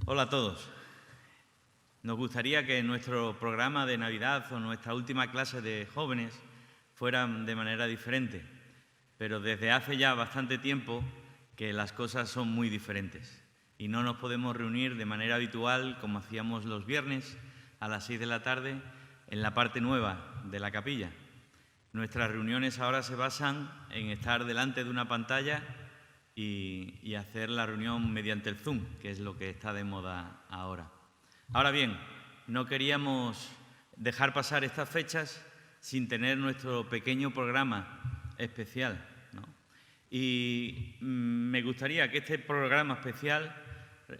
Hola a todos. Nos gustaría que nuestro programa de Navidad o nuestra última clase de jóvenes fueran de manera diferente, pero desde hace ya bastante tiempo que las cosas son muy diferentes y no nos podemos reunir de manera habitual como hacíamos los viernes a las 6 de la tarde en la parte nueva de la capilla. Nuestras reuniones ahora se basan en estar delante de una pantalla y hacer la reunión mediante el Zoom, que es lo que está de moda ahora. Ahora bien, no queríamos dejar pasar estas fechas sin tener nuestro pequeño programa especial, ¿no? Y me gustaría que este programa especial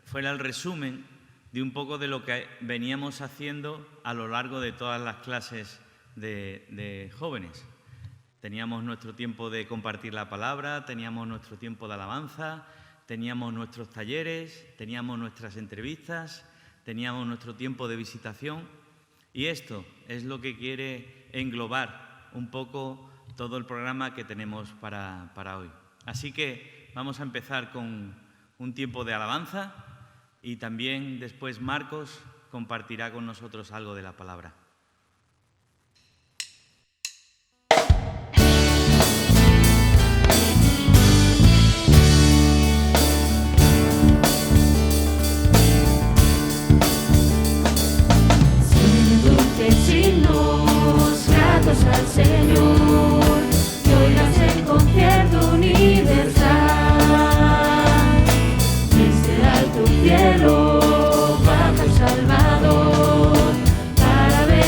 fuera el resumen de un poco de lo que veníamos haciendo a lo largo de todas las clases de jóvenes. Teníamos nuestro tiempo de compartir la palabra, teníamos nuestro tiempo de alabanza, teníamos nuestros talleres, teníamos nuestras entrevistas, teníamos nuestro tiempo de visitación y esto es lo que quiere englobar un poco todo el programa que tenemos para hoy. Así que vamos a empezar con un tiempo de alabanza y también después Marcos compartirá con nosotros algo de la palabra. Al Señor, y oigas el concierto universal. Desde el alto cielo baja el Salvador para ver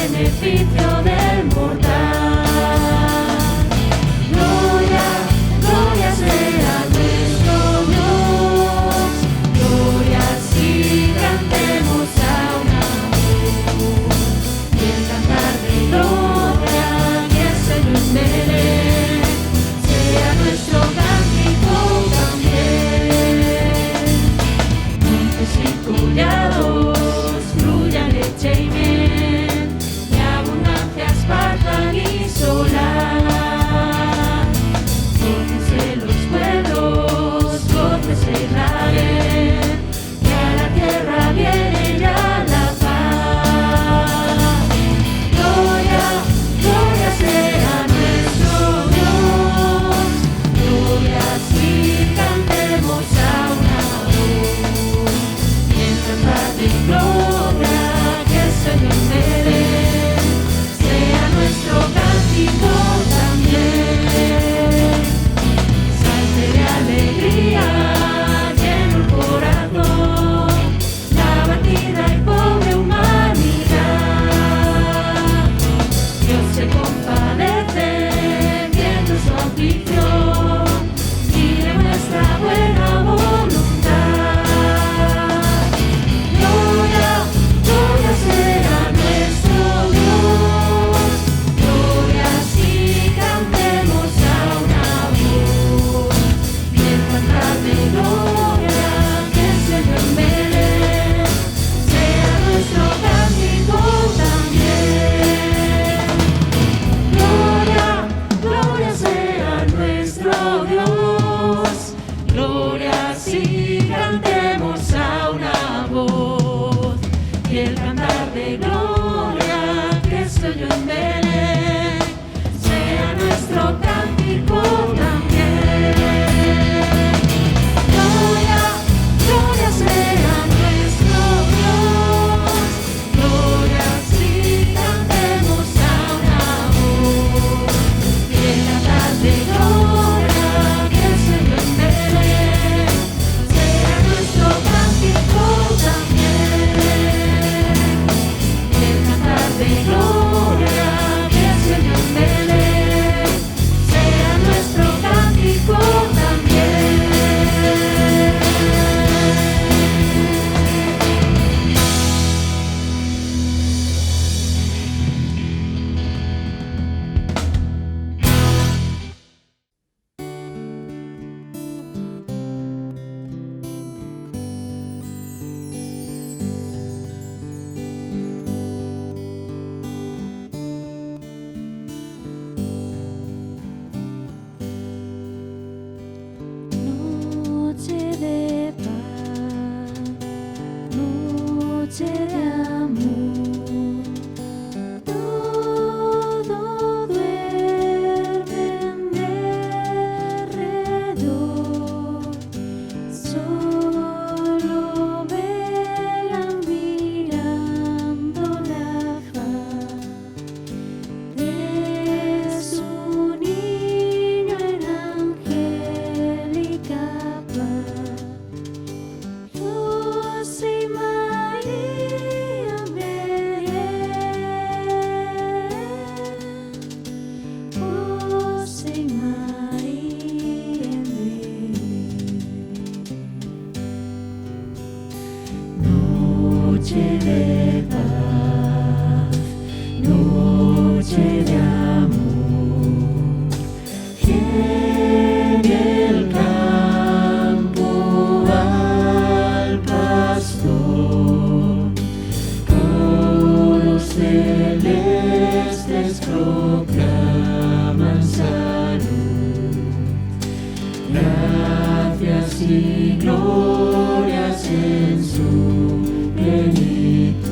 y glorias en su plenitud.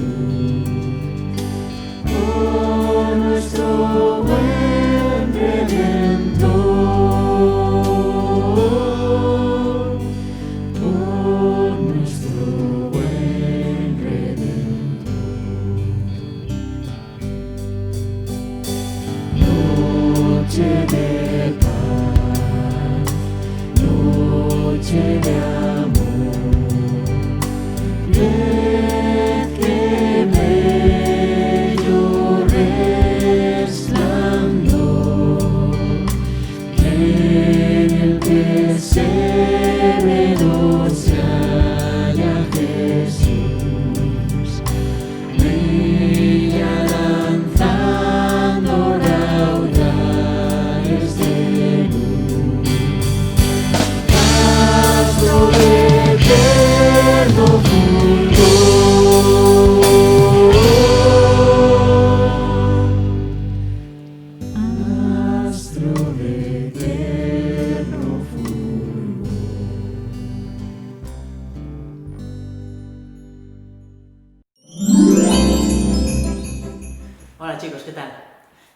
Oh, nuestro buen Redentor, oh, nuestro buen Redentor. Noche de paz, noche de amor, ved que bello resplandor, que en el pesebre se halla Jesús, brilla lanzando raudales de luz. Astro de eterno fulgor, astro de eterno fulgor. Hola chicos, ¿qué tal?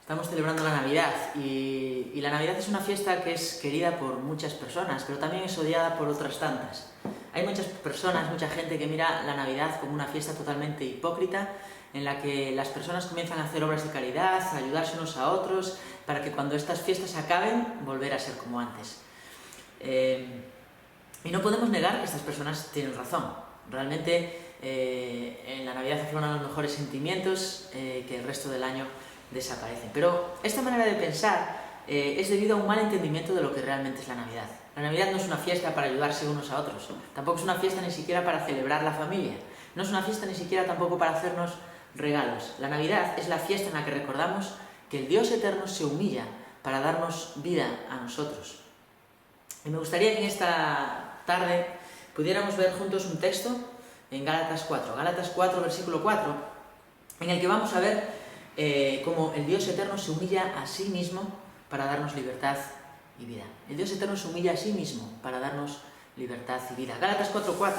Estamos celebrando la Navidad y la Navidad es una fiesta que es querida por muchas personas, pero también es odiada por otras tantas. Hay muchas personas, mucha gente que mira la Navidad como una fiesta totalmente hipócrita, en la que las personas comienzan a hacer obras de caridad, a ayudarse unos a otros, para que cuando estas fiestas acaben, volver a ser como antes. Y no podemos negar que estas personas tienen razón. Realmente en la Navidad afloran los mejores sentimientos que el resto del año desaparecen. Pero esta manera de pensar es debido a un mal entendimiento de lo que realmente es la Navidad. La Navidad no es una fiesta para ayudarse unos a otros, tampoco es una fiesta ni siquiera para celebrar la familia, no es una fiesta ni siquiera tampoco para hacernos regalos. La Navidad es la fiesta en la que recordamos que el Dios eterno se humilla para darnos vida a nosotros. Y me gustaría que en esta tarde pudiéramos ver juntos un texto en Gálatas 4, versículo 4, en el que vamos a ver cómo el Dios eterno se humilla a sí mismo para darnos libertad y vida. El Dios eterno se humilla a sí mismo para darnos libertad y vida. Gálatas 4:4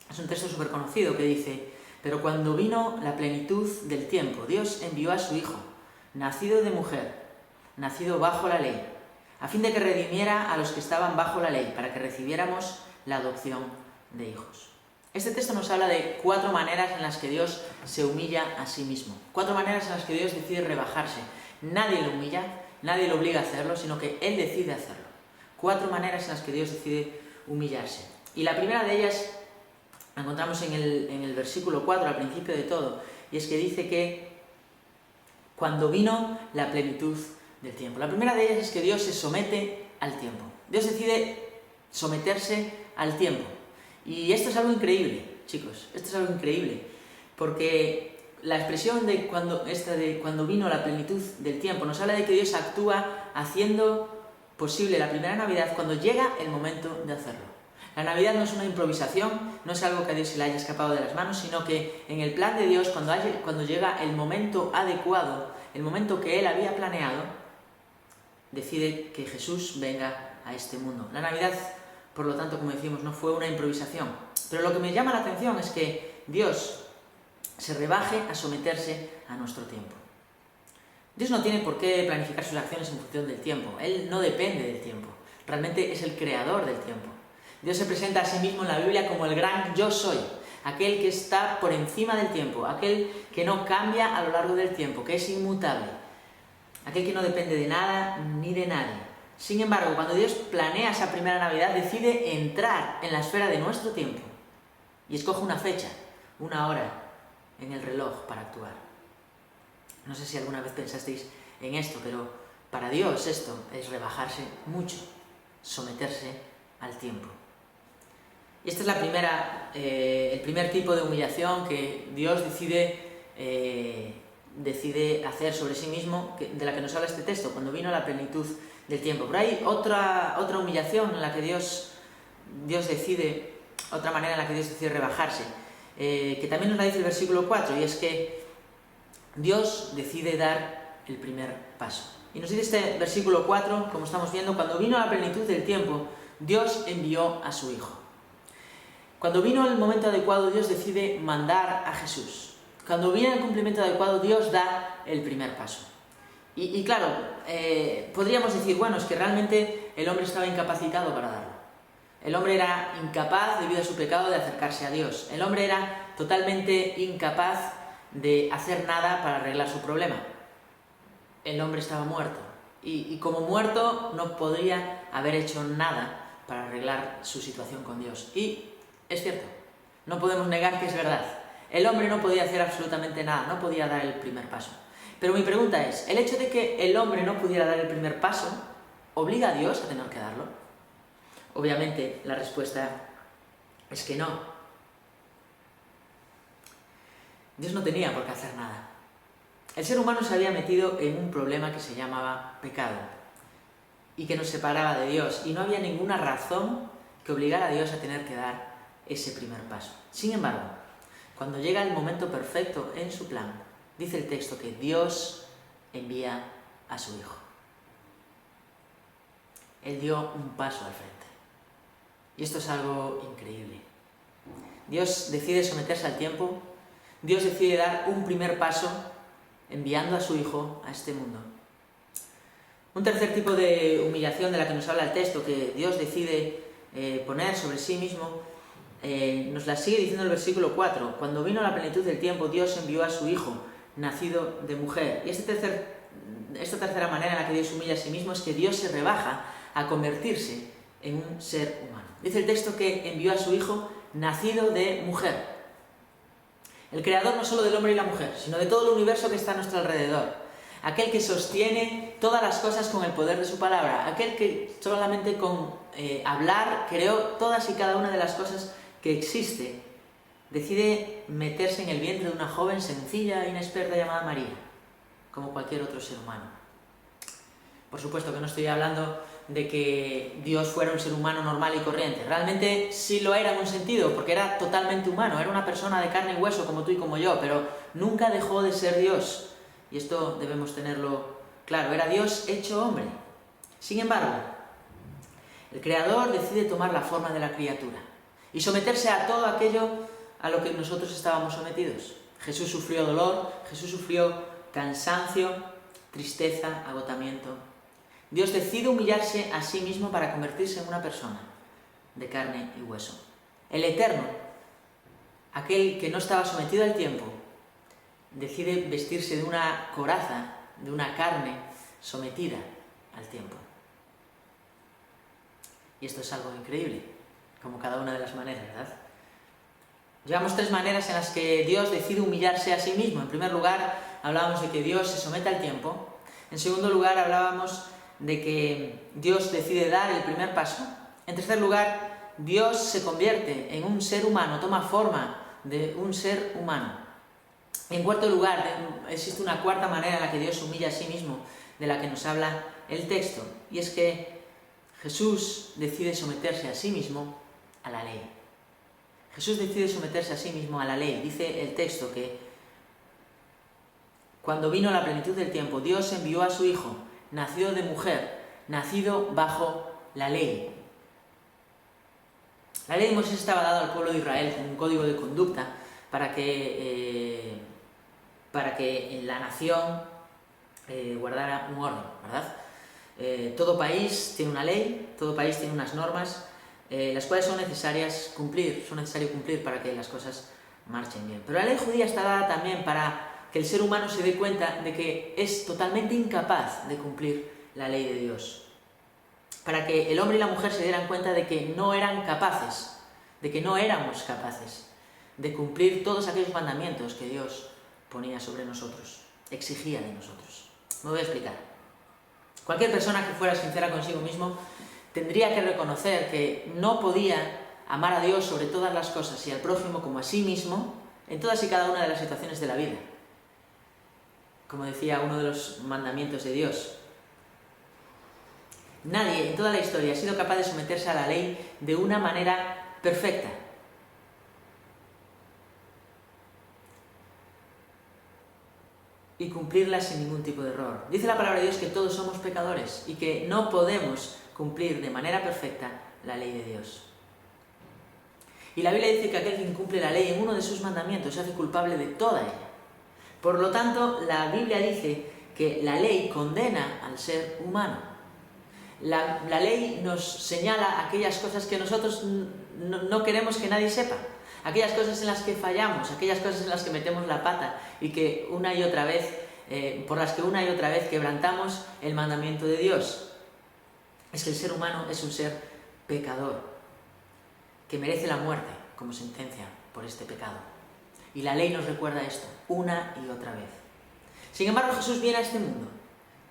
es un texto súper conocido que dice: pero cuando vino la plenitud del tiempo, Dios envió a su Hijo, nacido de mujer, nacido bajo la ley, a fin de que redimiera a los que estaban bajo la ley, para que recibiéramos la adopción de hijos. Este texto nos habla de 4 maneras en las que Dios se humilla a sí mismo. 4 maneras en las que Dios decide rebajarse. Nadie lo humilla, nadie lo obliga a hacerlo, sino que Él decide hacerlo. 4 maneras en las que Dios decide humillarse. Y la primera de ellas la encontramos en el versículo 4, al principio de todo, y es que dice que cuando vino la plenitud del tiempo. La primera de ellas es que Dios se somete al tiempo. Dios decide someterse al tiempo. Y esto es algo increíble, chicos, esto es algo increíble, porque la expresión de cuando vino la plenitud del tiempo nos habla de que Dios actúa haciendo posible la primera Navidad cuando llega el momento de hacerlo. La Navidad no es una improvisación, no es algo que a Dios se le haya escapado de las manos, sino que en el plan de Dios, cuando llega el momento adecuado, el momento que Él había planeado, decide que Jesús venga a este mundo. La Navidad, por lo tanto, como decimos, no fue una improvisación. Pero lo que me llama la atención es que Dios se rebaje a someterse a nuestro tiempo. Dios no tiene por qué planificar sus acciones en función del tiempo. Él no depende del tiempo. Realmente es el creador del tiempo. Dios se presenta a sí mismo en la Biblia como el gran yo soy, aquel que está por encima del tiempo, aquel que no cambia a lo largo del tiempo, que es inmutable, aquel que no depende de nada ni de nadie. Sin embargo, cuando Dios planea esa primera Navidad, decide entrar en la esfera de nuestro tiempo y escoge una fecha, una hora en el reloj para actuar. No sé si alguna vez pensasteis en esto, pero para Dios esto es rebajarse mucho, someterse al tiempo. Y esta es el primer tipo de humillación que Dios decide hacer sobre sí mismo, de la que nos habla este texto, cuando vino la plenitud del tiempo. Pero hay otra humillación en la que Dios decide, otra manera en la que Dios decide rebajarse, que también nos la dice el versículo 4, y es que Dios decide dar el primer paso. Y nos dice este versículo 4, como estamos viendo: cuando vino la plenitud del tiempo, Dios envió a su Hijo. Cuando vino el momento adecuado, Dios decide mandar a Jesús. Cuando viene el cumplimiento adecuado, Dios da el primer paso. Y claro, podríamos decir, bueno, es que realmente el hombre estaba incapacitado para darlo. El hombre era incapaz, debido a su pecado, de acercarse a Dios. El hombre era totalmente incapaz de hacer nada para arreglar su problema. El hombre estaba muerto. Y como muerto no podría haber hecho nada para arreglar su situación con Dios. Y es cierto, no podemos negar que es verdad. El hombre no podía hacer absolutamente nada, no podía dar el primer paso. Pero mi pregunta es, ¿el hecho de que el hombre no pudiera dar el primer paso obliga a Dios a tener que darlo? Obviamente la respuesta es que no. Dios no tenía por qué hacer nada. El ser humano se había metido en un problema que se llamaba pecado y que nos separaba de Dios, y no había ninguna razón que obligara a Dios a tener que dar ese primer paso. Sin embargo, cuando llega el momento perfecto en su plan, dice el texto que Dios envía a su Hijo. Él dio un paso al frente. Y esto es algo increíble. Dios decide someterse al tiempo, Dios decide dar un primer paso enviando a su Hijo a este mundo. Un tercer tipo de humillación de la que nos habla el texto, que Dios decide poner sobre sí mismo, nos la sigue diciendo el versículo 4. Cuando vino la plenitud del tiempo, Dios envió a su Hijo, nacido de mujer. Y esta tercera manera en la que Dios humilla a sí mismo es que Dios se rebaja a convertirse en un ser humano. Dice el texto que envió a su Hijo, nacido de mujer. El creador no solo del hombre y la mujer, sino de todo el universo que está a nuestro alrededor. Aquel que sostiene todas las cosas con el poder de su palabra. Aquel que solamente con hablar creó todas y cada una de las cosas que existe. Decide meterse en el vientre de una joven sencilla e inexperta llamada María, como cualquier otro ser humano. Por supuesto que no estoy hablando de que Dios fuera un ser humano normal y corriente. Realmente sí lo era en un sentido, porque era totalmente humano, era una persona de carne y hueso como tú y como yo, pero nunca dejó de ser Dios. Y esto debemos tenerlo claro, era Dios hecho hombre. Sin embargo, el Creador decide tomar la forma de la criatura y someterse a todo aquello a lo que nosotros estábamos sometidos. Jesús sufrió dolor, Jesús sufrió cansancio, tristeza, agotamiento. Dios decide humillarse a sí mismo para convertirse en una persona de carne y hueso. El Eterno, aquel que no estaba sometido al tiempo, decide vestirse de una coraza, de una carne sometida al tiempo. Y esto es algo increíble, como cada una de las maneras, ¿verdad? Llevamos 3 maneras en las que Dios decide humillarse a sí mismo. En primer lugar, hablábamos de que Dios se somete al tiempo. En segundo lugar, hablábamos de que Dios decide dar el primer paso. En tercer lugar, Dios se convierte en un ser humano, toma forma de un ser humano. En cuarto lugar, existe una cuarta manera en la que Dios humilla a sí mismo, de la que nos habla el texto, y es que Jesús decide someterse a sí mismo a la ley. Jesús decide someterse a sí mismo a la ley. Dice el texto que cuando vino la plenitud del tiempo, Dios envió a su Hijo, nacido de mujer, nacido bajo la ley. La ley de Moisés estaba dada al pueblo de Israel como un código de conducta para que en la nación guardara un orden, ¿verdad? Todo país tiene una ley, todo país tiene unas normas, las cuales son necesario cumplir para que las cosas marchen bien. Pero la ley judía está dada también para que el ser humano se dé cuenta de que es totalmente incapaz de cumplir la ley de Dios. Para que el hombre y la mujer se dieran cuenta de que no eran capaces, de que no éramos capaces de cumplir todos aquellos mandamientos que Dios ponía sobre nosotros, exigía de nosotros. Me voy a explicar. Cualquier persona que fuera sincera consigo mismo tendría que reconocer que no podía amar a Dios sobre todas las cosas y al prójimo como a sí mismo en todas y cada una de las situaciones de la vida. Como decía uno de los mandamientos de Dios, nadie en toda la historia ha sido capaz de someterse a la ley de una manera perfecta. Y cumplirla sin ningún tipo de error. Dice la palabra de Dios que todos somos pecadores y que no podemos cumplir de manera perfecta la ley de Dios. Y la Biblia dice que aquel que incumple la ley en uno de sus mandamientos se hace culpable de toda ella. Por lo tanto, la Biblia dice que la ley condena al ser humano. La ley nos señala aquellas cosas que nosotros no queremos que nadie sepa, aquellas cosas en las que fallamos, aquellas cosas en las que metemos la pata y que una y otra vez, por las que una y otra vez quebrantamos el mandamiento de Dios. Es que el ser humano es un ser pecador, que merece la muerte como sentencia por este pecado. Y la ley nos recuerda esto una y otra vez. Sin embargo, Jesús viene a este mundo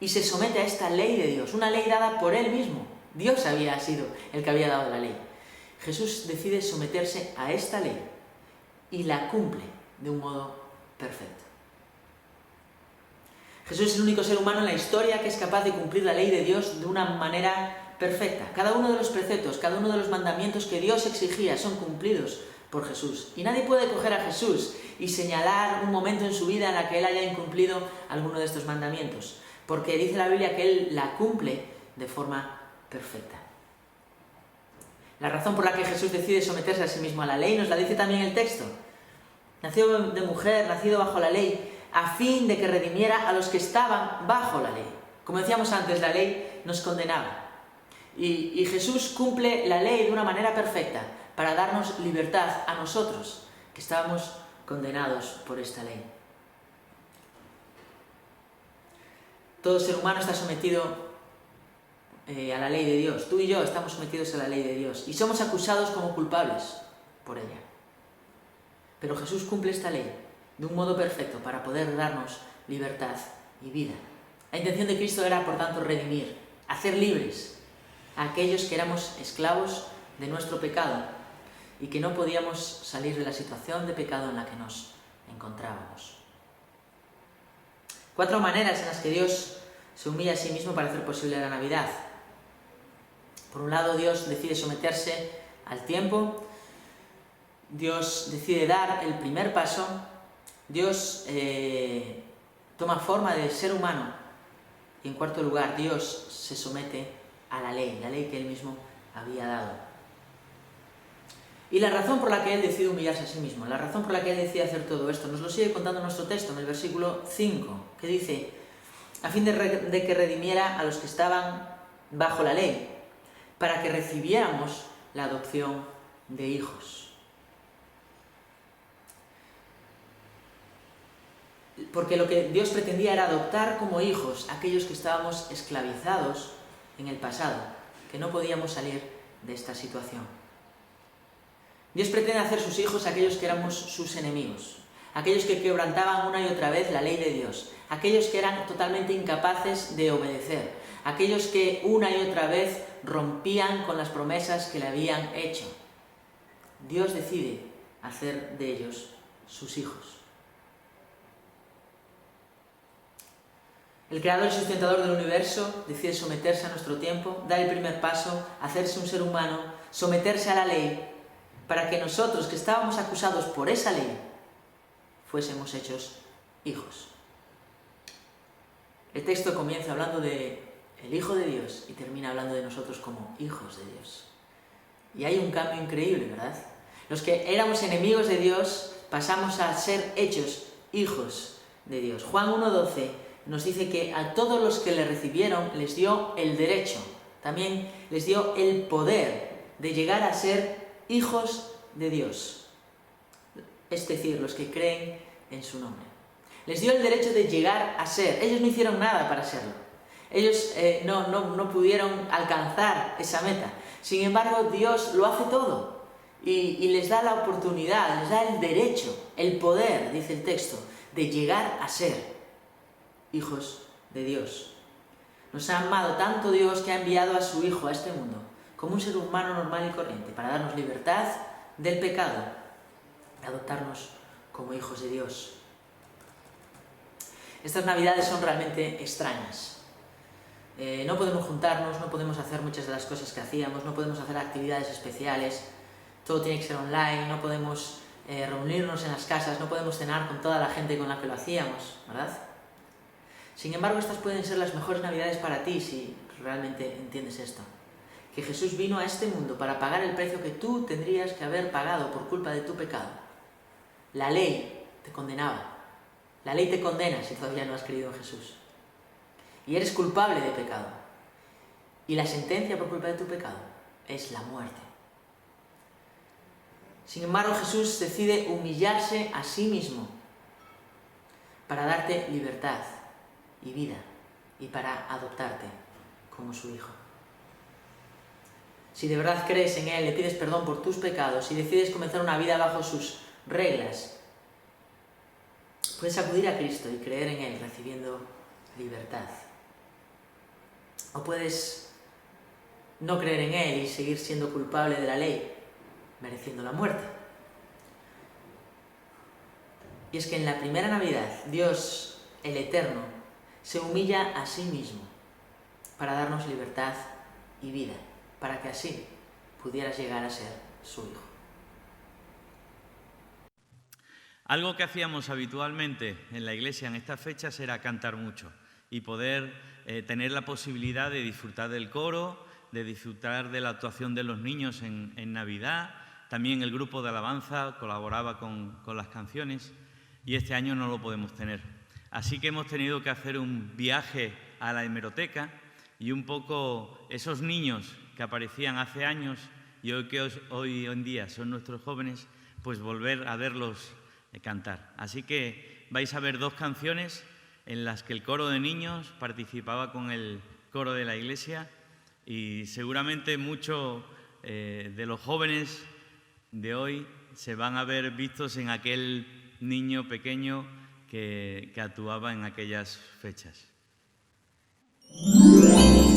y se somete a esta ley de Dios, una ley dada por Él mismo. Dios había sido el que había dado la ley. Jesús decide someterse a esta ley y la cumple de un modo perfecto. Jesús es el único ser humano en la historia que es capaz de cumplir la ley de Dios de una manera perfecta. Cada uno de los preceptos, cada uno de los mandamientos que Dios exigía son cumplidos por Jesús. Y nadie puede coger a Jesús y señalar un momento en su vida en la que Él haya incumplido alguno de estos mandamientos, porque dice la Biblia que Él la cumple de forma perfecta. La razón por la que Jesús decide someterse a sí mismo a la ley nos la dice también el texto. Nació de mujer, nacido bajo la ley, a fin de que redimiera a los que estaban bajo la ley. Como decíamos antes, la ley nos condenaba. Y Jesús cumple la ley de una manera perfecta para darnos libertad a nosotros, que estábamos condenados por esta ley. Todo ser humano está sometido a la ley de Dios. Tú y yo estamos sometidos a la ley de Dios y somos acusados como culpables por ella. Pero Jesús cumple esta ley de un modo perfecto para poder darnos libertad y vida. La intención de Cristo era, por tanto, redimir, hacer libres a aquellos que éramos esclavos de nuestro pecado y que no podíamos salir de la situación de pecado en la que nos encontrábamos. 4 maneras en las que Dios se humilla a sí mismo para hacer posible la Navidad. Por un lado, Dios decide someterse al tiempo, Dios decide dar el primer paso, Dios toma forma de ser humano y, en cuarto lugar, Dios se somete a la ley que Él mismo había dado. Y la razón por la que Él decide humillarse a sí mismo, la razón por la que Él decide hacer todo esto, nos lo sigue contando nuestro texto en el versículo 5, que dice: a fin de que redimiera a los que estaban bajo la ley, para que recibiéramos la adopción de hijos. Porque lo que Dios pretendía era adoptar como hijos a aquellos que estábamos esclavizados en el pasado, que no podíamos salir de esta situación. Dios pretende hacer sus hijos a aquellos que éramos sus enemigos, aquellos que quebrantaban una y otra vez la ley de Dios, aquellos que eran totalmente incapaces de obedecer, aquellos que una y otra vez rompían con las promesas que le habían hecho. Dios decide hacer de ellos sus hijos. El creador y sustentador del universo decide someterse a nuestro tiempo, dar el primer paso, hacerse un ser humano, someterse a la ley, para que nosotros, que estábamos acusados por esa ley, fuésemos hechos hijos. El texto comienza hablando de el Hijo de Dios y termina hablando de nosotros como hijos de Dios. Y hay un cambio increíble, ¿verdad? Los que éramos enemigos de Dios pasamos a ser hechos hijos de Dios. Juan 1:12 nos dice que a todos los que le recibieron les dio el derecho, también les dio el poder de llegar a ser hijos de Dios, es decir, los que creen en su nombre. Les dio el derecho de llegar a ser. Ellos no hicieron nada para serlo. Ellos no pudieron alcanzar esa meta. Sin embargo, Dios lo hace todo y les da la oportunidad, les da el derecho, el poder, dice el texto, de llegar a ser hijos de Dios. Nos ha amado tanto Dios que ha enviado a su Hijo a este mundo como un ser humano normal y corriente, para darnos libertad del pecado, adoptarnos como hijos de Dios. Estas Navidades son realmente extrañas. No podemos juntarnos, no podemos hacer muchas de las cosas que hacíamos, no podemos hacer actividades especiales, todo tiene que ser online, no podemos reunirnos en las casas, no podemos cenar con toda la gente con la que lo hacíamos, ¿verdad? Sin embargo, estas pueden ser las mejores Navidades para ti si realmente entiendes esto. que Jesús vino a este mundo para pagar el precio que tú tendrías que haber pagado por culpa de tu pecado. La ley te condenaba. La ley te condena si todavía no has creído en Jesús. Y eres culpable de pecado. Y la sentencia por culpa de tu pecado es la muerte. Sin embargo, Jesús decide humillarse a sí mismo para darte libertad y vida y para adoptarte como su hijo. Si de verdad crees en Él, le pides perdón por tus pecados y decides comenzar una vida bajo sus reglas, puedes acudir a Cristo y creer en Él recibiendo libertad. O puedes no creer en Él y seguir siendo culpable de la ley, mereciendo la muerte. Y es que en la primera Navidad, Dios, el Eterno, se humilla a sí mismo para darnos libertad y vida, para que así pudieras llegar a ser su hijo. Algo que hacíamos habitualmente en la iglesia en estas fechas era cantar mucho y poder tener la posibilidad de disfrutar del coro, de disfrutar de la actuación de los niños en Navidad. También el grupo de alabanza colaboraba con las canciones y este año no lo podemos tener. Así que hemos tenido que hacer un viaje a la hemeroteca y un poco esos niños que aparecían hace años y hoy en día son nuestros jóvenes, pues volver a verlos cantar. Así que vais a ver 2 canciones en las que el coro de niños participaba con el coro de la iglesia y seguramente muchos de los jóvenes de hoy se van a ver vistos en aquel niño pequeño que actuaba en aquellas fechas. Solo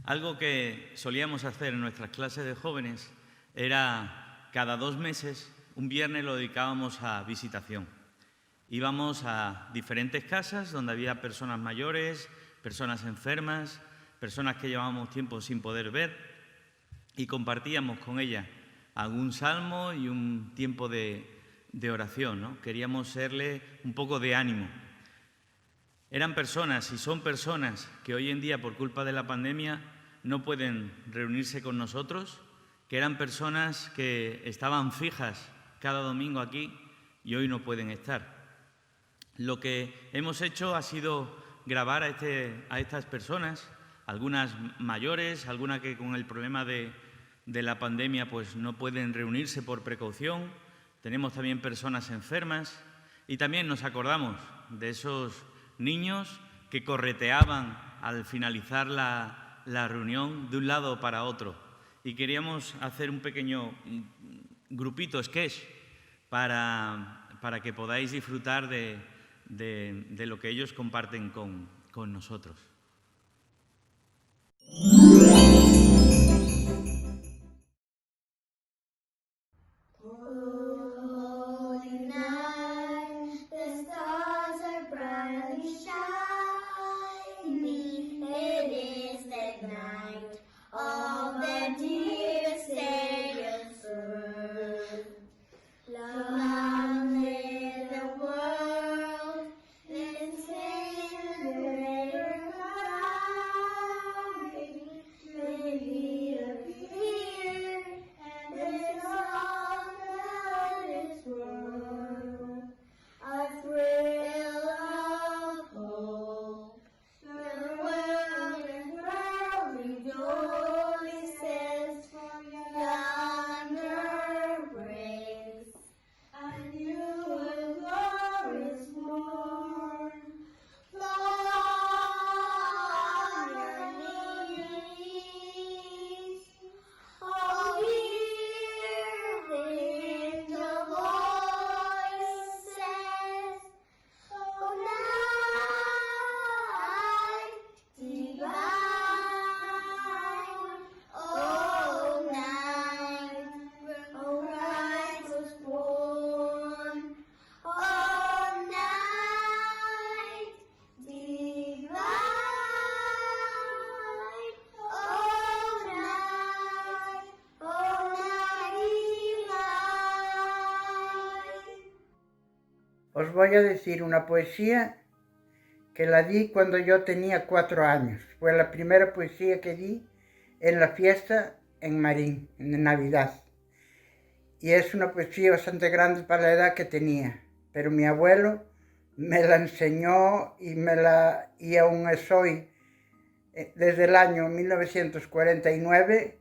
Algo que solíamos hacer en nuestras clases de jóvenes era cada 2 meses, un viernes lo dedicábamos a visitación. Íbamos a diferentes casas donde había personas mayores, personas enfermas, personas que llevábamos tiempo sin poder ver y compartíamos con ellas algún salmo y un tiempo de oración, ¿no? Queríamos serle un poco de ánimo. Eran personas y son personas que hoy en día, por culpa de la pandemia, no pueden reunirse con nosotros, que eran personas que estaban fijas cada domingo aquí y hoy no pueden estar. Lo que hemos hecho ha sido grabar a estas personas, algunas mayores, algunas que con el problema de la pandemia pues no pueden reunirse por precaución. Tenemos también personas enfermas y también nos acordamos de esos niños que correteaban al finalizar la reunión de un lado para otro. Y queríamos hacer un pequeño grupito sketch para que podáis disfrutar de lo que ellos comparten con nosotros. Os voy a decir una poesía que la di cuando yo tenía 4 años. Fue la primera poesía que di en la fiesta en Marín, en Navidad. Y es una poesía bastante grande para la edad que tenía. Pero mi abuelo me la enseñó y aún es hoy, desde el año 1949,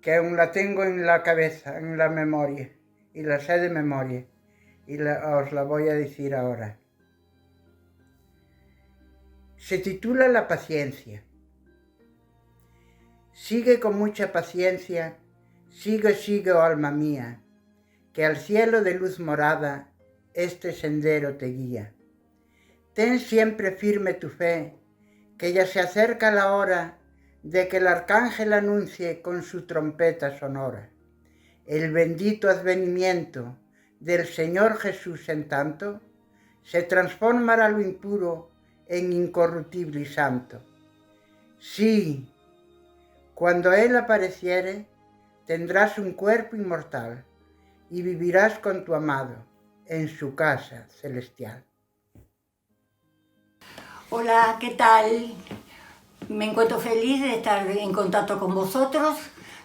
que aún la tengo en la cabeza, en la memoria. Y la sé de memoria. Y os la voy a decir ahora. Se titula La paciencia. Sigue con mucha paciencia, sigue, oh alma mía, que al cielo de luz morada este sendero te guía. Ten siempre firme tu fe, que ya se acerca la hora de que el arcángel anuncie con su trompeta sonora el bendito advenimiento del Señor Jesús. En tanto se transformará lo impuro en incorruptible y santo. Sí, cuando Él apareciere, tendrás un cuerpo inmortal y vivirás con tu amado en su casa celestial. Hola, ¿qué tal? Me encuentro feliz de estar en contacto con vosotros.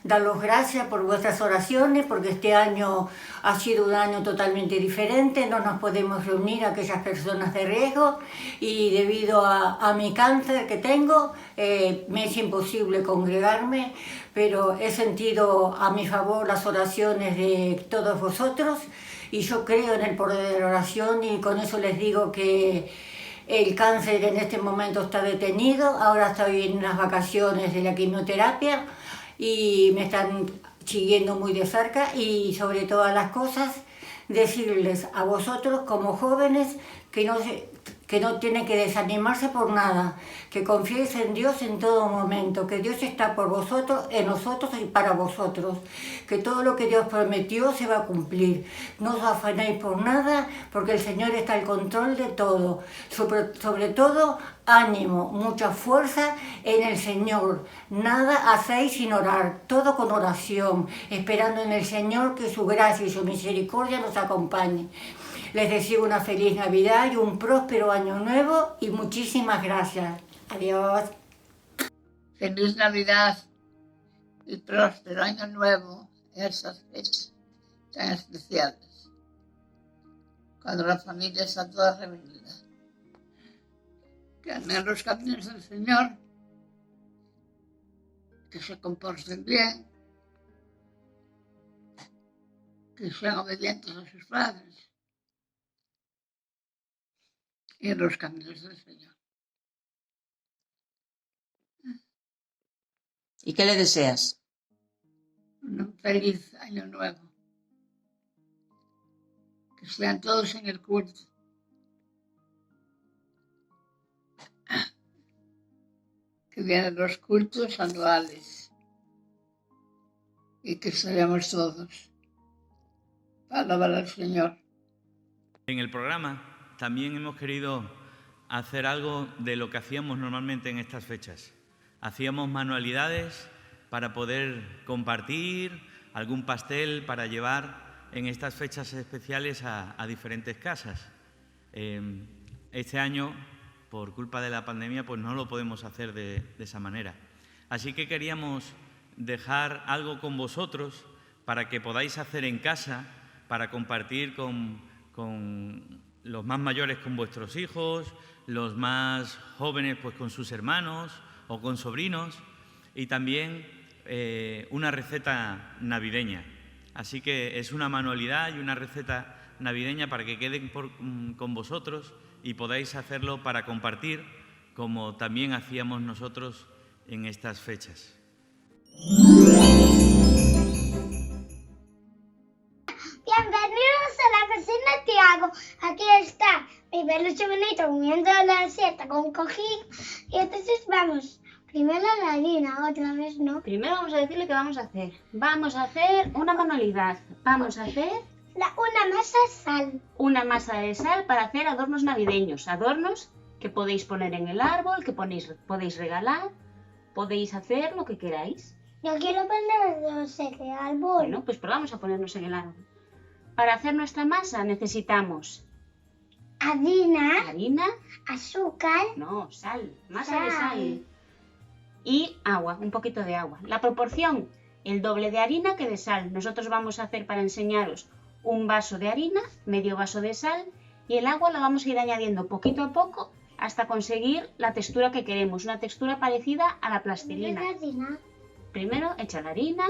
Daros gracias por vuestras oraciones, porque este año ha sido un año totalmente diferente. No nos podemos reunir aquellas personas de riesgo y debido a mi cáncer que tengo, me es imposible congregarme, pero he sentido a mi favor las oraciones de todos vosotros y yo creo en el poder de la oración y con eso les digo que el cáncer en este momento está detenido. Ahora estoy en unas vacaciones de la quimioterapia y me están siguiendo muy de cerca y sobre todas las cosas decirles a vosotros como jóvenes que que no tiene que desanimarse por nada, que confíes en Dios en todo momento, que Dios está por vosotros, en nosotros y para vosotros, que todo lo que Dios prometió se va a cumplir. No os afanéis por nada, porque el Señor está al control de todo. Sobre todo, ánimo, mucha fuerza en el Señor. Nada hacéis sin orar, todo con oración, esperando en el Señor que su gracia y su misericordia nos acompañe. Les deseo una feliz Navidad y un próspero año nuevo y muchísimas gracias. Adiós. Feliz Navidad y próspero año nuevo en estas fechas tan especiales, cuando la familia está toda reunida. Que anden los caminos del Señor, que se comporten bien, que sean obedientes a sus padres y en los caminos del Señor. ¿Y qué le deseas? Un feliz año nuevo. Que sean todos en el culto. Que vienen los cultos anuales. Y que estaremos todos para alabar al Señor. En el programa también hemos querido hacer algo de lo que hacíamos normalmente en estas fechas. Hacíamos manualidades para poder compartir, algún pastel para llevar en estas fechas especiales a diferentes casas. Este año, por culpa de la pandemia, pues no lo podemos hacer de esa manera. Así que queríamos dejar algo con vosotros para que podáis hacer en casa, para compartir con los más mayores con vuestros hijos, los más jóvenes pues con sus hermanos o con sobrinos, y también una receta navideña. Así que es una manualidad y una receta navideña para que queden con vosotros y podáis hacerlo para compartir, como también hacíamos nosotros en estas fechas. Bienvenidos a la cocina de Tiago. Aquí está mi peluche bonito comiendo la seta con cojín. Y entonces vamos. Primero la harina, otra vez no. Primero vamos a decirle qué vamos a hacer. Vamos a hacer una manualidad. Vamos a hacer Una masa de sal. una masa de sal para hacer adornos navideños. Adornos que podéis poner en el árbol, que podéis regalar, podéis hacer lo que queráis. Yo quiero ponerlos en el árbol. Bueno, pues probamos a ponernos en el árbol. Para hacer nuestra masa necesitamos harina, azúcar, no, sal, masa de sal y agua, un poquito de agua. La proporción, el doble de harina que de sal. Nosotros vamos a hacer para enseñaros un vaso de harina, medio vaso de sal y el agua la vamos a ir añadiendo poquito a poco hasta conseguir la textura que queremos, una textura parecida a la plastilina. Primero echa la harina,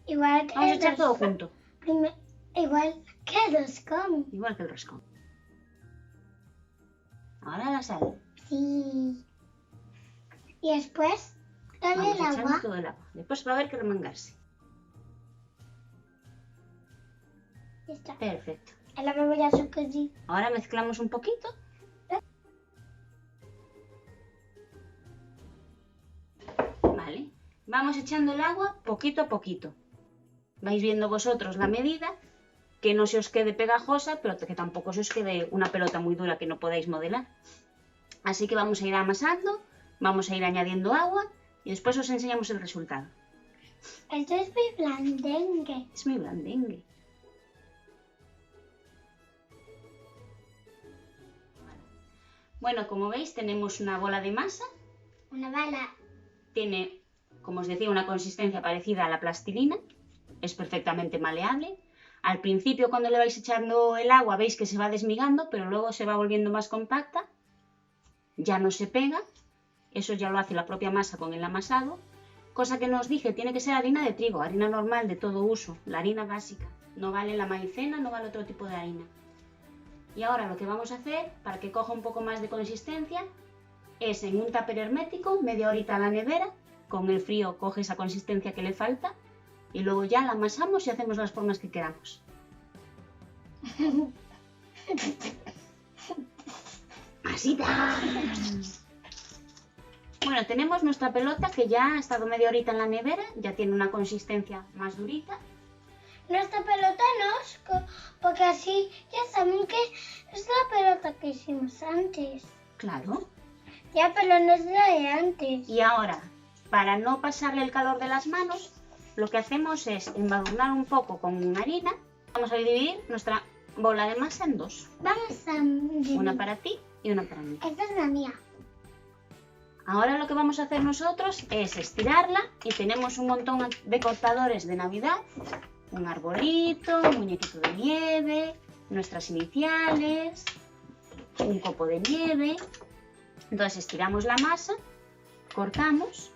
igual que vamos a el echar todo roscón. junto, Igual que el roscón. igual que el roscón. Ahora la sal. Sí. Y después, dale Vamos el echando agua. todo el agua. Después va a haber que remangarse. Ya está. Perfecto. Ahora me voy a sacudir. Ahora mezclamos un poquito. Vale. Vamos echando el agua poquito a poquito. Vais viendo vosotros la medida, que no se os quede pegajosa, pero que tampoco se os quede una pelota muy dura que no podáis modelar. Así que vamos a ir amasando, vamos a ir añadiendo agua y después os enseñamos el resultado. Esto es muy blandengue. Es muy blandengue. Bueno, como veis tenemos una bola de masa. Una bala. Tiene, como os decía, una consistencia parecida a la plastilina. Es perfectamente maleable. Al principio, cuando le vais echando el agua, veis que se va desmigando, pero luego se va volviendo más compacta. Ya no se pega. Eso ya lo hace la propia masa con el amasado. Cosa que no os dije, tiene que ser harina de trigo, harina normal de todo uso, la harina básica. No vale la maicena, no vale otro tipo de harina. Y ahora lo que vamos a hacer, para que coja un poco más de consistencia, es en un tupper hermético, media horita a la nevera, con el frío coge esa consistencia que le falta, y luego ya la amasamos y hacemos las formas que queramos. Vale. masita. Bueno, tenemos nuestra pelota que ya ha estado media horita en la nevera, ya tiene una consistencia más durita. Nuestra pelota no, porque así ya saben que es la pelota que hicimos antes. Claro. Ya, pero no es la de antes. Y ahora, para no pasarle el calor de las manos, lo que hacemos es embadurnar un poco con harina. Vamos a dividir nuestra bola de masa en dos. Vamos a... Una para ti y una para mí. Esta es la mía. Ahora lo que vamos a hacer nosotros es estirarla y tenemos un montón de cortadores de Navidad. Un arbolito, un muñequito de nieve, nuestras iniciales, un copo de nieve. Entonces estiramos la masa, cortamos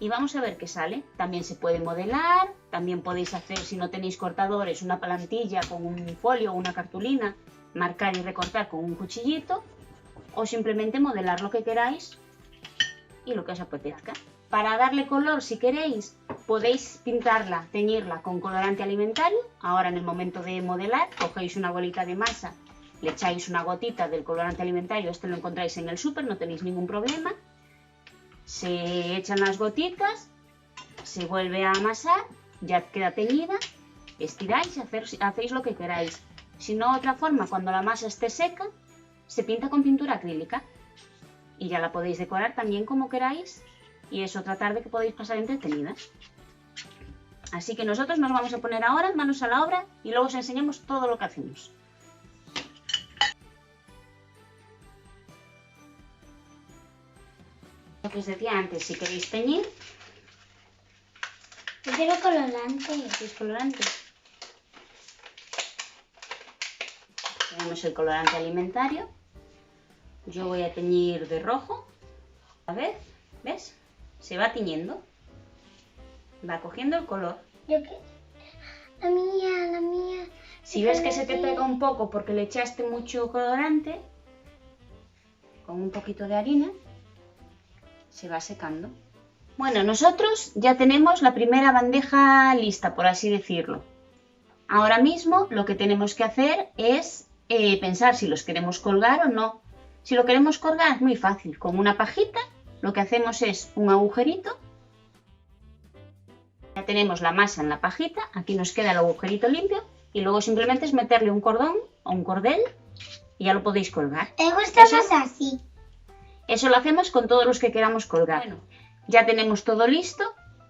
y vamos a ver qué sale. También se puede modelar, también podéis hacer, si no tenéis cortadores, una plantilla con un folio o una cartulina, marcar y recortar con un cuchillito, o simplemente modelar lo que queráis y lo que os apetezca. Para darle color, si queréis, podéis pintarla, teñirla con colorante alimentario. Ahora, en el momento de modelar, cogéis una bolita de masa, le echáis una gotita del colorante alimentario, este lo encontráis en el súper, no tenéis ningún problema. Se echan las gotitas, se vuelve a amasar, ya queda teñida, estiráis y hacéis lo que queráis. Si no, otra forma, cuando la masa esté seca, se pinta con pintura acrílica y ya la podéis decorar también como queráis. Y es otra tarde que podéis pasar entretenidas. Así que nosotros nos vamos a poner ahora manos a la obra y luego os enseñamos todo lo que hacemos. Lo que os decía antes, si queréis teñir, Yo quiero colorante. ¿queréis colorante? Tenemos el colorante alimentario. Yo voy a teñir de rojo. A ver, ¿ves? Se va tiñendo, va cogiendo el color. La mía. Si ves que se te pega un poco porque le echaste mucho colorante, con un poquito de harina, se va secando. Bueno, nosotros ya tenemos la primera bandeja lista, por así decirlo. Ahora mismo lo que tenemos que hacer es pensar si los queremos colgar o no. Si lo queremos colgar, muy fácil, con una pajita. Lo que hacemos es un agujerito, ya tenemos la masa en la pajita, aquí nos queda el agujerito limpio y luego simplemente es meterle un cordón o un cordel y ya lo podéis colgar. Me gusta más así. Eso lo hacemos con todos los que queramos colgar. Bueno, ya tenemos todo listo,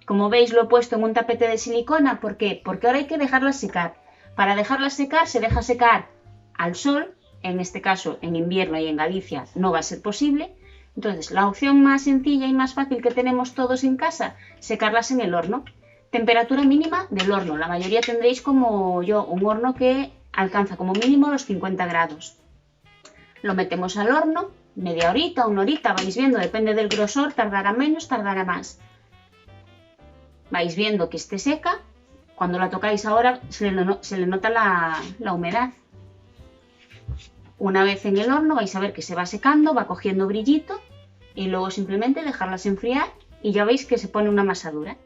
como veis lo he puesto en un tapete de silicona, ¿por qué? Porque ahora hay que dejarlas secar. Para dejarlas secar se deja secar al sol, en este caso en invierno y en Galicia no va a ser posible. Entonces, la opción más sencilla y más fácil que tenemos todos en casa, secarlas en el horno. Temperatura mínima del horno. La mayoría tendréis como yo, un horno que alcanza como mínimo los 50 grados. Lo metemos al horno, media horita, una horita, vais viendo, depende del grosor, tardará menos, tardará más. Vais viendo que esté seca. Cuando la tocáis ahora se le nota la humedad. Una vez en el horno vais a ver que se va secando, va cogiendo brillito y luego simplemente dejarlas enfriar y ya veis que se pone una masa dura.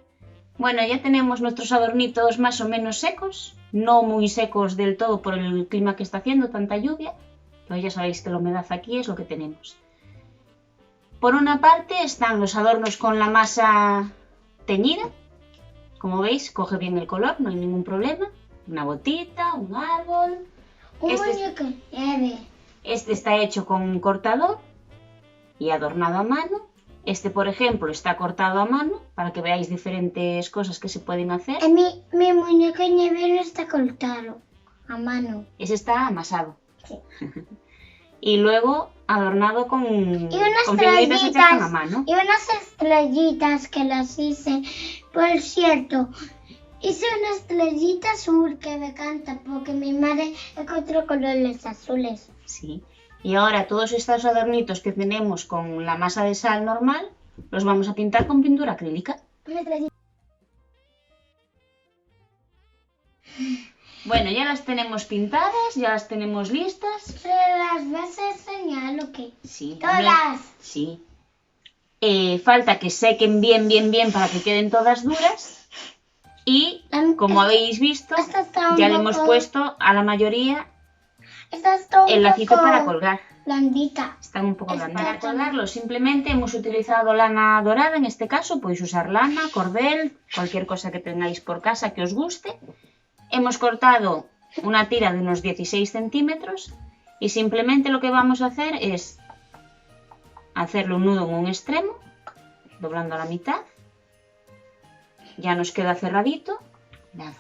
Bueno, ya tenemos nuestros adornitos más o menos secos, no muy secos del todo por el clima que está haciendo, tanta lluvia, pero ya sabéis que la humedad aquí es lo que tenemos. Por una parte están los adornos con la masa teñida, como veis coge bien el color, no hay ningún problema, una botita, un árbol. Este está hecho con un cortador y adornado a mano. Este, por ejemplo, está cortado a mano para que veáis diferentes cosas que se pueden hacer. Mi muñeco de nieve no está cortado a mano. Ese está amasado. Sí. Y luego adornado con unas figuritas hechas a mano. Y unas estrellitas que las hice. Por cierto, hice una estrellita azul que me encanta porque mi madre encontró colores azules. Sí. Y ahora todos estos adornitos que tenemos con la masa de sal normal, los vamos a pintar con pintura acrílica. Una estrellita. Bueno, ya las tenemos pintadas, ya las tenemos listas. ¿Se las vas a enseñar o qué? Sí. Todas. Sí. Falta que sequen bien para que queden todas duras. Y, como habéis visto, ya le hemos puesto a la mayoría Esta está un el lacito poco para colgar. blandita. Están un poco Esta blanditas. Para también. colgarlo simplemente hemos utilizado lana dorada, en este caso podéis usar lana, cordel, cualquier cosa que tengáis por casa que os guste. Hemos cortado una tira de unos 16 centímetros y simplemente lo que vamos a hacer es hacerle un nudo en un extremo, doblando a la mitad. Ya nos queda cerradito. Mirad.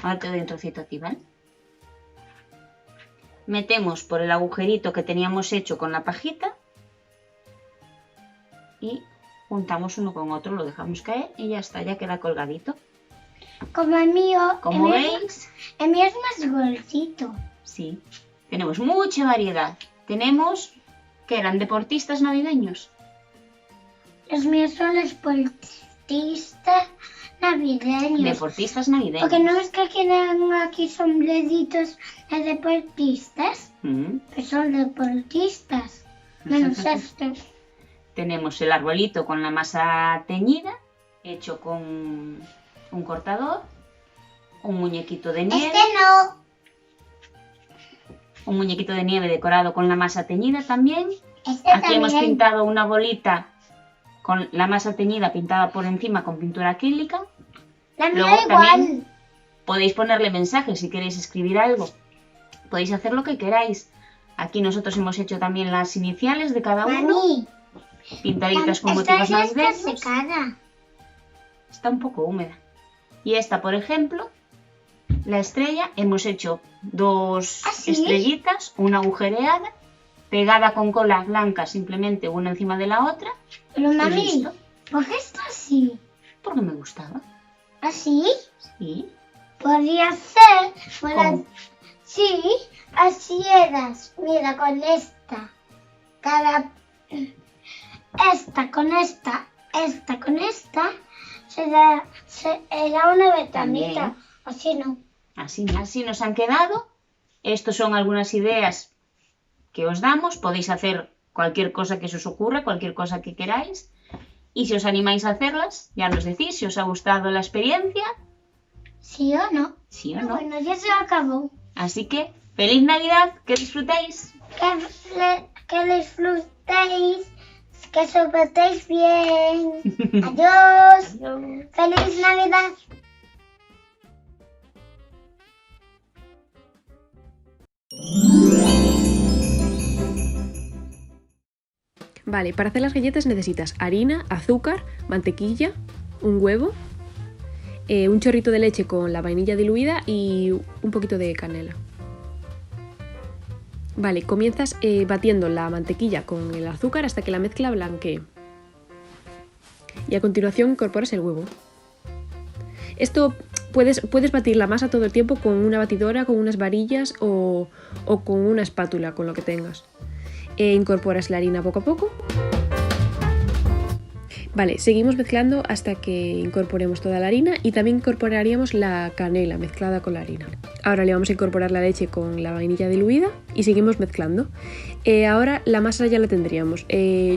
Ahora te doy un trocito a ti, ¿vale? Metemos por el agujerito que teníamos hecho con la pajita y juntamos uno con otro, lo dejamos caer y ya está, ya queda colgadito. Como el mío. Como el mío- veis, El mío es más gordito. sí, tenemos mucha variedad. Tenemos, ¿qué eran? ¿Deportistas navideños? Los míos son los deportistas navideños. Deportistas navideños. Porque no es que quedan aquí sombreritos de deportistas, Mm. pues son deportistas. Menos este. Tenemos el arbolito con la masa teñida, hecho con un cortador, un muñequito de nieve. Este no. Un muñequito de nieve decorado con la masa teñida también. Este Aquí también. hemos pintado una bolita con la masa teñida pintada por encima con pintura acrílica. La mía Luego igual. también podéis ponerle mensajes si queréis escribir algo. Podéis hacer lo que queráis. Aquí nosotros hemos hecho también las iniciales de cada uno, Mami, pintaditas con esta motivos ya está navideños. secada. Está un poco húmeda. Y esta, por ejemplo, la estrella, hemos hecho dos ¿Ah, sí? estrellitas, una agujereada, pegada con cola blanca simplemente una encima de la otra. Pero Y mami, listo. ¿por qué está así? Porque me gustaba. ¿Así? Sí. Podría ser. ¿Cómo? Sí, así eras. Mira, con esta. Esta con esta con esta. Era una ventanita. También. Así no. Así nos han quedado. Estas son algunas ideas que os damos. Podéis hacer cualquier cosa que se os ocurra, cualquier cosa que queráis. Y si os animáis a hacerlas, ya nos decís si os ha gustado la experiencia, ¿Sí o no? sí o no. Bueno, ya se acabó. Así que, ¡feliz Navidad! ¡Que disfrutéis! Que disfrutéis. Que soportéis bien. Adiós. ¡Feliz Navidad! Vale, para hacer las galletas necesitas harina, azúcar, mantequilla, un huevo, un chorrito de leche con la vainilla diluida y un poquito de canela. Vale, comienzas batiendo la mantequilla con el azúcar hasta que la mezcla blanquee. Y a continuación incorporas el huevo. Esto puedes batir la masa todo el tiempo con una batidora, con unas varillas o con una espátula, con lo que tengas. Incorporas la harina poco a poco. Vale, seguimos mezclando hasta que incorporemos toda la harina y también incorporaríamos la canela mezclada con la harina. Ahora le vamos a incorporar la leche con la vainilla diluida y seguimos mezclando. Ahora la masa ya la tendríamos.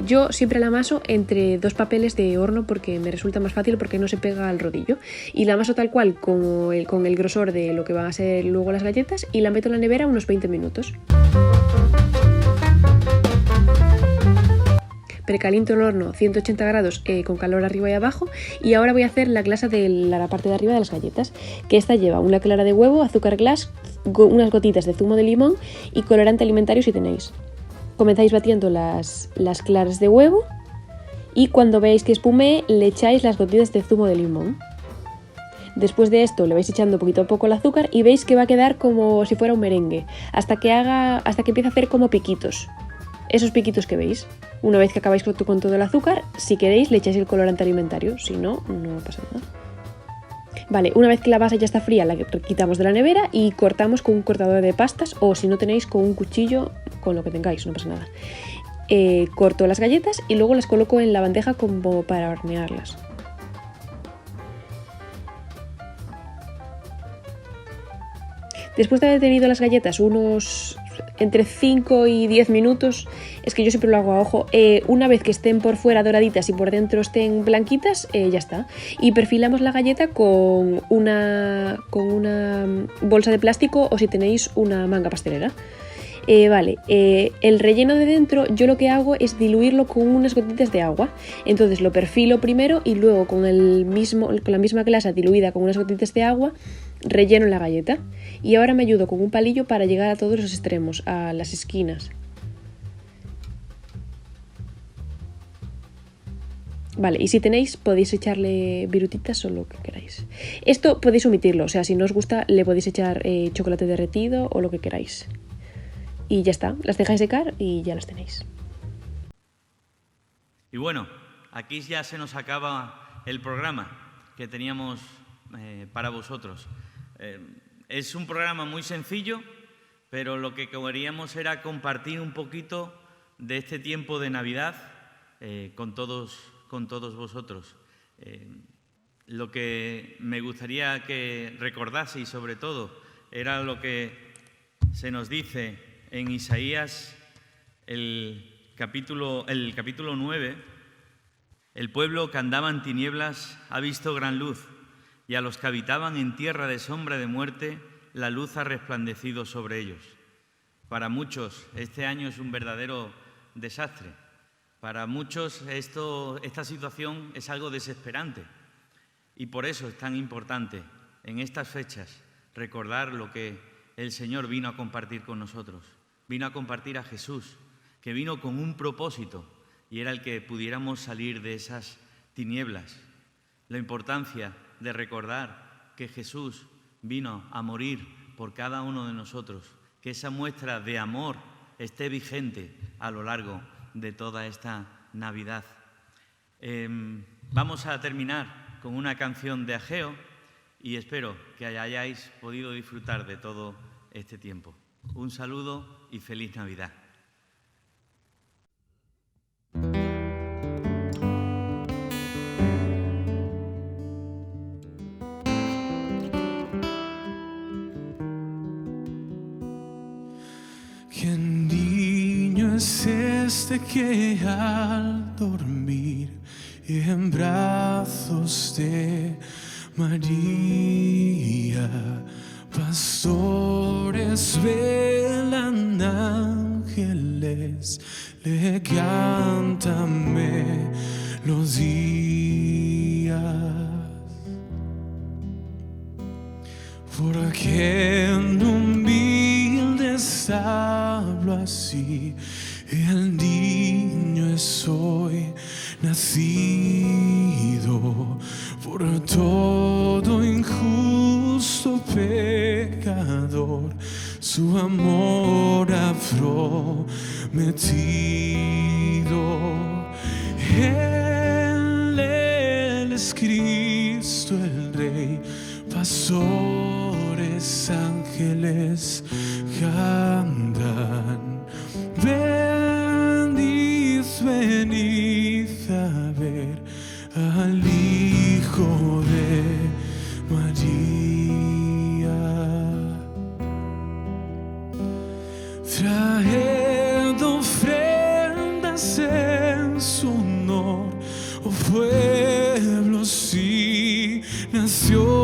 Yo siempre la amaso entre dos papeles de horno porque me resulta más fácil porque no se pega al rodillo. Y la amaso tal cual con el grosor de lo que van a ser luego las galletas y la meto en la nevera unos 20 minutos. Precaliento el horno 180 grados con calor arriba y abajo y ahora voy a hacer la clasa de la parte de arriba de las galletas, que esta lleva una clara de huevo, azúcar glass, unas gotitas de zumo de limón y colorante alimentario si tenéis. Comenzáis batiendo las claras de huevo y cuando veáis que espumee le echáis las gotitas de zumo de limón. Después de esto le vais echando poquito a poco el azúcar y veis que va a quedar como si fuera un merengue, hasta que empiece a hacer como piquitos. Esos piquitos que veis. Una vez que acabáis con todo el azúcar, si queréis le echáis el colorante alimentario, si no, no pasa nada. Vale, una vez que la base ya está fría, la quitamos de la nevera y cortamos con un cortador de pastas o si no tenéis con un cuchillo, con lo que tengáis, no pasa nada. Corto las galletas y luego las coloco en la bandeja como para hornearlas. Después de haber tenido las galletas unos entre 5 y 10 minutos, es que yo siempre lo hago a ojo, una vez que estén por fuera doraditas y por dentro estén blanquitas, ya está. Y perfilamos la galleta con una bolsa de plástico o si tenéis una manga pastelera. El relleno de dentro yo lo que hago es diluirlo con unas gotitas de agua. Entonces lo perfilo primero y luego con la misma clasa diluida con unas gotitas de agua relleno la galleta. Y ahora me ayudo con un palillo para llegar a todos los extremos, a las esquinas. Vale, y si tenéis podéis echarle virutitas o lo que queráis. Esto podéis omitirlo, o sea, si no os gusta le podéis echar chocolate derretido o lo que queráis. Y ya está, las dejáis secar y ya las tenéis. Y bueno, aquí ya se nos acaba el programa que teníamos para vosotros. Es un programa muy sencillo, pero lo que queríamos era compartir un poquito de este tiempo de Navidad con todos vosotros. Lo que me gustaría que recordaseis sobre todo era lo que se nos dice en Isaías, el capítulo 9, el pueblo que andaba en tinieblas ha visto gran luz, y a los que habitaban en tierra de sombra de muerte, la luz ha resplandecido sobre ellos. Para muchos este año es un verdadero desastre. Para muchos esta situación es algo desesperante. Y por eso es tan importante en estas fechas recordar lo que el Señor vino a compartir con nosotros. Vino a compartir a Jesús, que vino con un propósito y era el que pudiéramos salir de esas tinieblas. La importancia de recordar que Jesús vino a morir por cada uno de nosotros, que esa muestra de amor esté vigente a lo largo de toda esta Navidad. Vamos a terminar con una canción de Ageo y espero que hayáis podido disfrutar de todo este tiempo. Un saludo y feliz Navidad. ¿Qué niño es este que al dormir en brazos de María pastores velan, ángeles le cantan melodías? ¿Por qué en humilde establo así? El niño es hoy nacido, por todo injusto pecador su amor ha prometido. Él es Cristo el Rey, pastores, ángeles cantan. Venid a ver al Hijo de María. Traed ofrendas en su honor, oh pueblos y naciones.